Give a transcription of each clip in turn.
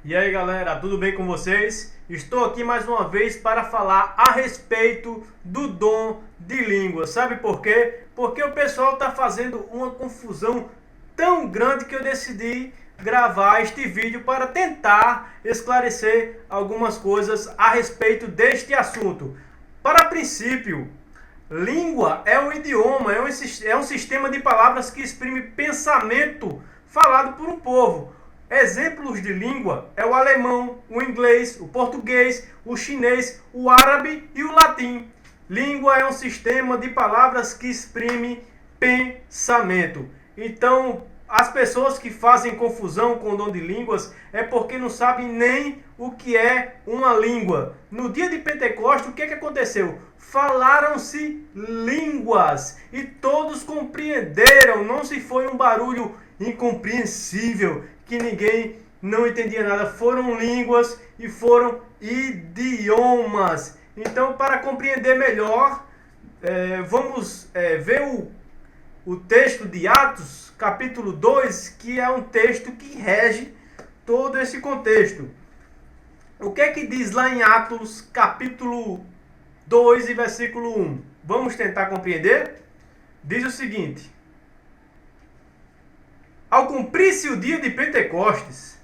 E aí galera, tudo bem com vocês? Estou aqui mais uma vez para falar a respeito do dom de língua. Sabe por quê? Porque o pessoal está fazendo uma confusão tão grande que eu decidi gravar este vídeo para tentar esclarecer algumas coisas a respeito deste assunto. Para princípio, língua é um idioma, é um sistema de palavras que exprime pensamento falado por um povo. Exemplos de língua é o alemão, o inglês, o português, o chinês, o árabe e o latim. Língua é um sistema de palavras que exprime pensamento. Então, as pessoas que fazem confusão com o dom de línguas é porque não sabem nem o que é uma língua. No dia de Pentecostes, o que aconteceu? Falaram-se línguas e todos compreenderam. Não se foi um barulho incompreensível que ninguém não entendia nada. Foram línguas e foram idiomas. Então, para compreender melhor, vamos ver o texto de Atos, capítulo 2, que é um texto que rege todo esse contexto. O que é que diz lá em Atos, capítulo 2 e versículo 1? Vamos tentar compreender? Diz o seguinte: ao cumprir-se o dia de Pentecostes,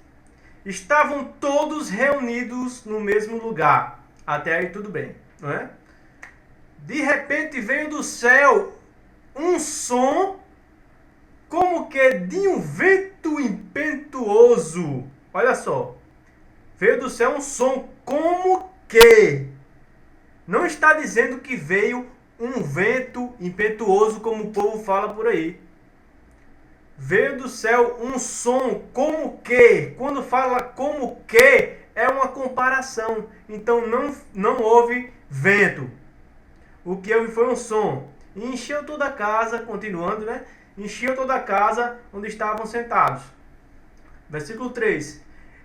estavam todos reunidos no mesmo lugar. Até aí tudo bem, não é? De repente veio do céu um som como que de um vento impetuoso. Olha só. Veio do céu um som como que. Não está dizendo que veio um vento impetuoso como o povo fala por aí. Veio do céu um som como que. Quando fala como que, é uma comparação. Então não houve vento. O que houve foi um som. E encheu toda a casa, continuando, né? Encheu toda a casa onde estavam sentados. Versículo 3.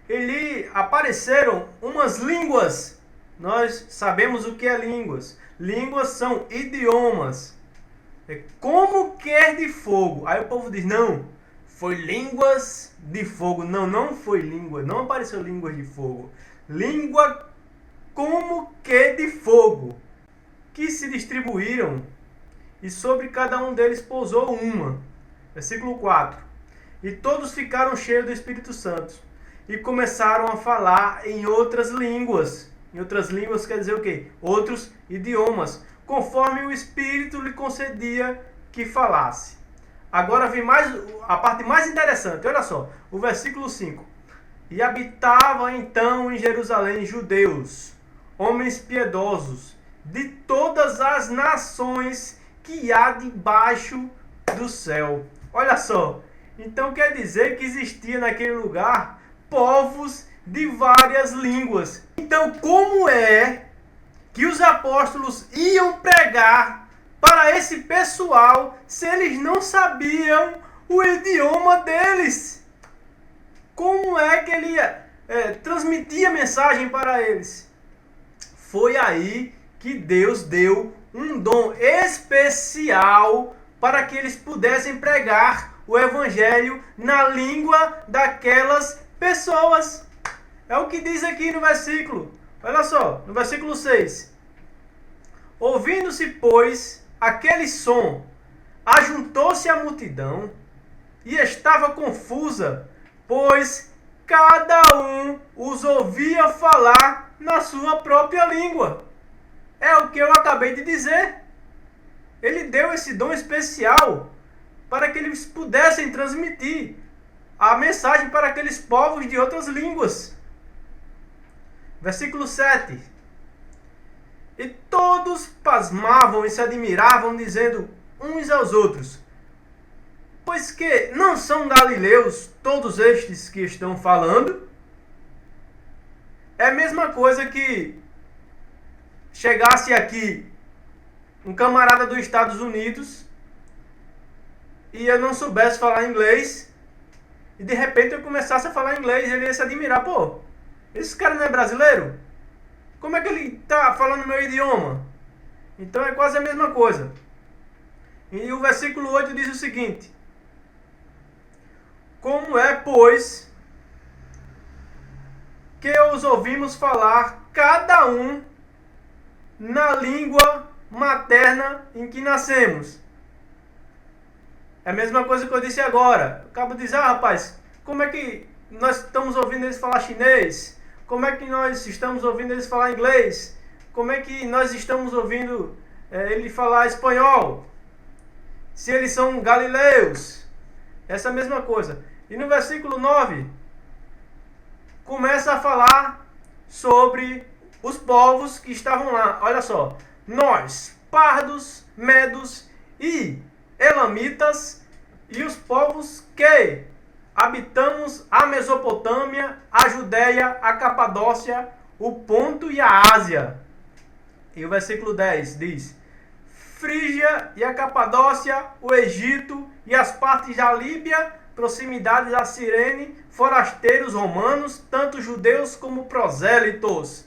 E apareceram umas línguas. Nós sabemos o que é línguas. Línguas são idiomas. É como que é de fogo. Aí o povo diz, não, foi línguas de fogo. Não foi língua. Não apareceu línguas de fogo. Língua como que de fogo. Que se distribuíram. E sobre cada um deles pousou uma. Versículo 4. E todos ficaram cheios do Espírito Santo. E começaram a falar em outras línguas. Em outras línguas quer dizer o quê? Outros idiomas. Conforme o Espírito lhe concedia que falasse. Agora vem a parte mais interessante. Olha só. O versículo 5. E habitavam então em Jerusalém judeus, homens piedosos, de todas as nações que há debaixo do céu. Olha só. Então quer dizer que existia naquele lugar povos de várias línguas. Então como é que os apóstolos iam pregar para esse pessoal se eles não sabiam o idioma deles? Como é que ele transmitia a mensagem para eles? Foi aí que Deus deu um dom especial para que eles pudessem pregar o evangelho na língua daquelas pessoas. É o que diz aqui no versículo. Olha só, no versículo 6. Ouvindo-se, pois, aquele som, ajuntou-se a multidão e estava confusa, pois cada um os ouvia falar na sua própria língua. É o que eu acabei de dizer. Ele deu esse dom especial para que eles pudessem transmitir a mensagem para aqueles povos de outras línguas. Versículo 7. E todos pasmavam e se admiravam, dizendo uns aos outros, pois que não são galileus todos estes que estão falando? É a mesma coisa que chegasse aqui um camarada dos Estados Unidos e eu não soubesse falar inglês e de repente eu começasse a falar inglês, ele ia se admirar, pô, esse cara não é brasileiro? Como é que ele está falando meu idioma? Então é quase a mesma coisa. E o versículo 8 diz o seguinte: como é, pois, que os ouvimos falar cada um na língua materna em que nascemos. É a mesma coisa que eu disse agora. Eu acabo de dizer, rapaz, como é que nós estamos ouvindo eles falar chinês? Como é que nós estamos ouvindo eles falar inglês? Como é que nós estamos ouvindo ele falar espanhol? Se eles são galileus. Essa mesma coisa. E no versículo 9, começa a falar sobre os povos que estavam lá. Olha só. Nós, pardos, medos e elamitas, e os povos que habitamos a Mesopotâmia, a Judéia, a Capadócia, o Ponto e a Ásia. E o versículo 10 diz: Frígia e a Capadócia, o Egito e as partes da Líbia, proximidades da Cirene, forasteiros romanos, tanto judeus como prosélitos.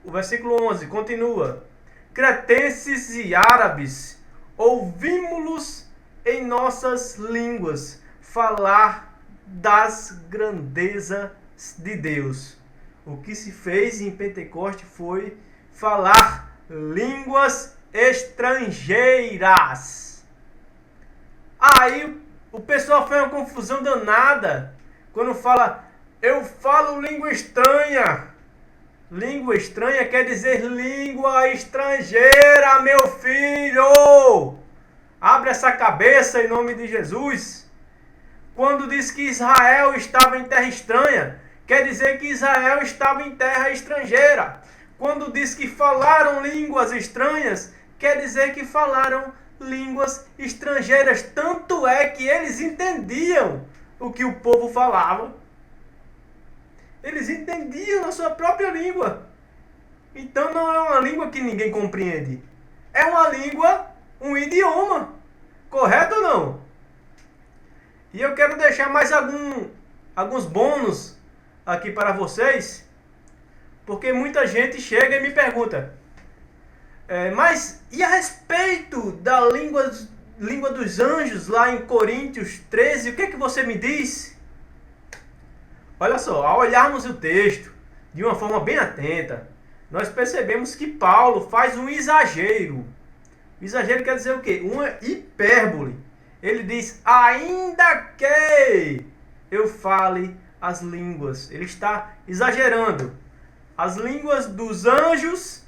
O versículo 11 continua: cretenses e árabes, ouvimos-los em nossas línguas falar das grandezas de Deus. O que se fez em Pentecoste foi falar línguas estrangeiras. Aí o pessoal fez uma confusão danada quando fala, eu falo língua estranha. Língua estranha quer dizer língua estrangeira, meu filho. Abre essa cabeça em nome de Jesus. Quando diz que Israel estava em terra estranha, quer dizer que Israel estava em terra estrangeira. Quando diz que falaram línguas estranhas, quer dizer que falaram línguas estrangeiras. Tanto é que eles entendiam o que o povo falava. Eles entendiam a sua própria língua. Então não é uma língua que ninguém compreende. É uma língua, um idioma. Correto ou não? E eu quero deixar mais alguns bônus aqui para vocês. Porque muita gente chega e me pergunta, mas e a respeito da língua dos anjos lá em Coríntios 13, o que é que você me diz? Olha só, ao olharmos o texto de uma forma bem atenta, nós percebemos que Paulo faz um exagero. Exagero quer dizer o quê? Uma hipérbole. Ele diz, ainda que eu fale as línguas. Ele está exagerando. As línguas dos anjos,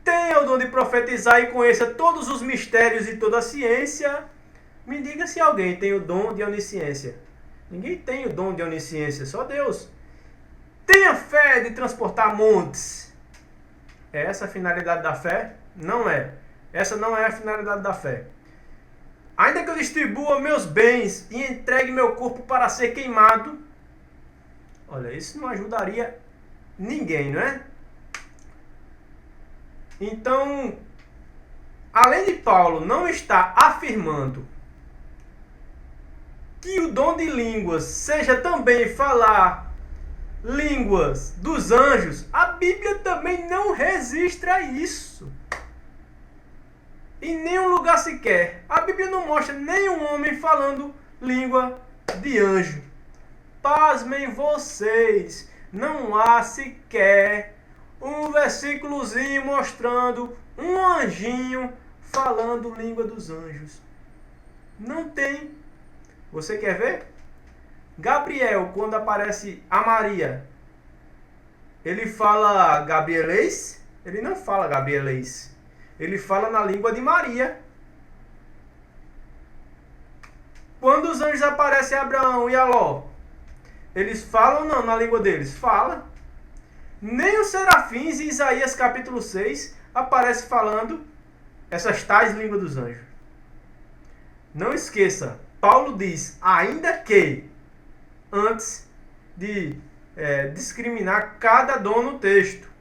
tenha o dom de profetizar e conheça todos os mistérios e toda a ciência. Me diga se alguém tem o dom de onisciência. Ninguém tem o dom de onisciência, só Deus. Tenha fé de transportar montes. É essa a finalidade da fé? Não é. Essa não é a finalidade da fé. Ainda que eu distribua meus bens e entregue meu corpo para ser queimado. Olha, isso não ajudaria ninguém, não é? Então, além de Paulo não estar afirmando que o dom de línguas seja também falar línguas dos anjos, a Bíblia também não registra isso. Em nenhum lugar sequer. A Bíblia não mostra nenhum homem falando língua de anjo. Pasmem vocês, não há sequer um versículozinho mostrando um anjinho falando língua dos anjos. Não tem. Você quer ver? Gabriel, quando aparece a Maria, ele fala gabrielês? Ele não fala gabrielês. Ele fala na língua de Maria. Quando os anjos aparecem a Abraão e a Ló, eles falam ou não na língua deles? Fala. Nem os serafins em Isaías capítulo 6 aparece falando essas tais línguas dos anjos. Não esqueça, Paulo diz, ainda que, antes de discriminar cada dom no texto.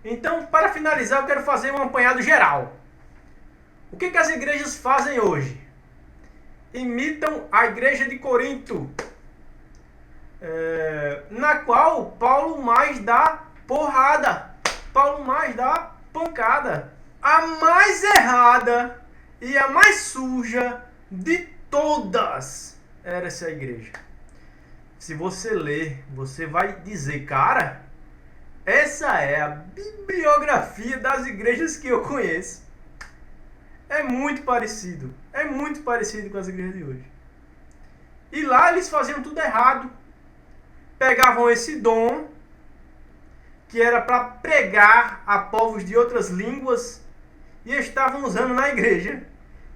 Então, para finalizar, eu quero fazer um apanhado geral. O que as igrejas fazem hoje? Imitam a igreja de Corinto, na qual Paulo mais dá porrada, Paulo mais dá pancada. A mais errada e a mais suja de todas era essa igreja. se você ler, você vai dizer, cara, essa é a bibliografia das igrejas que eu conheço. É muito parecido com as igrejas de hoje. E lá eles faziam tudo errado. Pegavam esse dom, que era para pregar a povos de outras línguas, e estavam usando na igreja.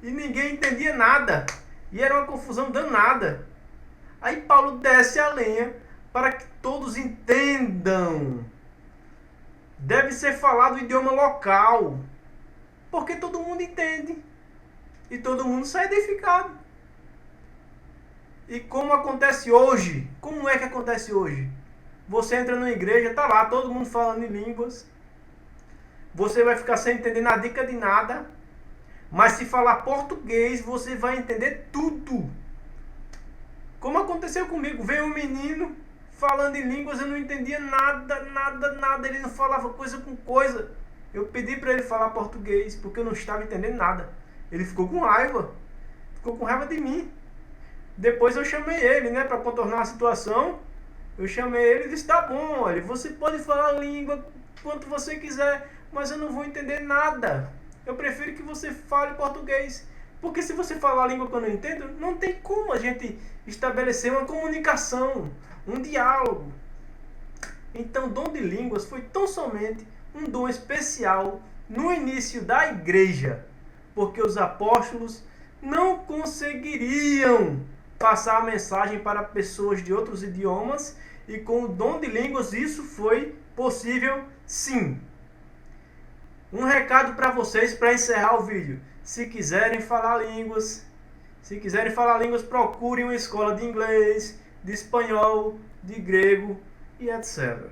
E ninguém entendia nada. E era uma confusão danada. Aí Paulo desce a lenha para que todos entendam. Deve ser falado o idioma local, porque todo mundo entende. E todo mundo sai edificado. E como acontece hoje? Como é que acontece hoje? Você entra numa igreja, tá lá, todo mundo falando em línguas. Você vai ficar sem entender nada de nada. Mas se falar português, você vai entender tudo. Como aconteceu comigo. Veio um menino falando em línguas, eu não entendia nada. Ele não falava coisa com coisa. Eu pedi para ele falar português, porque eu não estava entendendo nada. Ele ficou com raiva. Ficou com raiva de mim. Depois eu chamei ele, né, para contornar a situação. Eu chamei ele e disse, tá bom, olha, você pode falar a língua quanto você quiser, mas eu não vou entender nada. Eu prefiro que você fale português. Porque se você falar a língua que eu não entendo, não tem como a gente estabelecer uma comunicação, um diálogo. Então, o dom de línguas foi tão somente um dom especial no início da igreja, porque os apóstolos não conseguiriam passar a mensagem para pessoas de outros idiomas, e com o dom de línguas isso foi possível sim. Um recado para vocês para encerrar o vídeo. Se quiserem falar línguas, procurem uma escola de inglês, de espanhol, de grego e etc.